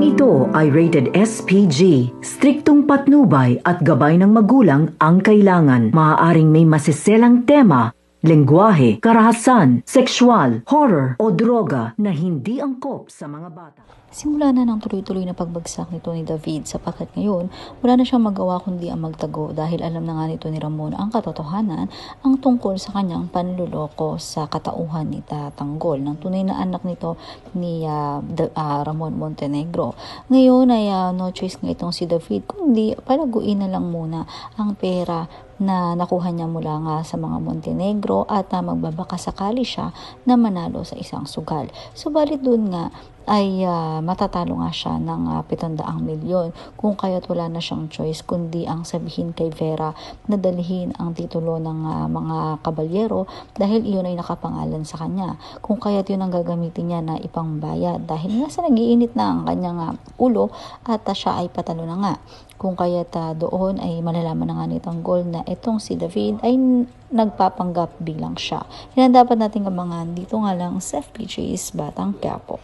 ito ay rated SPG. Striktong patnubay at gabay ng magulang ang kailangan. Maaaring may masiselang tema, lengguwahe, karahasan, sexual, horror o droga na hindi angkop sa mga bata. Simula na ng tuloy-tuloy na pagbagsak nito ni David sapagkat ngayon wala na siyang magawa kundi ang magtago dahil alam na nga nito ni Ramon ang katotohanan ang tungkol sa kanyang panluloko sa katauhan ni Tatanggol ng tunay na anak nito ni Ramon Montenegro. Ngayon ay no choice nga itong si David kundi palaguin na lang muna ang pera na nakuha niya mula nga sa mga Montenegro at magbabakasakali siya na manalo sa isang sugal. Subalit doon nga ay matatalo nga siya ng 700 milyon kung kaya't wala na siyang choice kundi ang sabihin kay Vera na dalhin ang titulo ng mga kabalyero dahil iyon ay nakapangalan sa kanya. Kung kaya't yun ang gagamitin niya na ipangbayad dahil nga sa nagiinit na ang kanyang ulo at siya ay patalo na nga. Kung kaya't doon ay malalaman na nga ni Tanggol na itong si David ay nagpapanggap bilang siya. Yan ang dapat nating abangan dito nga lang sa FPJ's Batang Quiapo.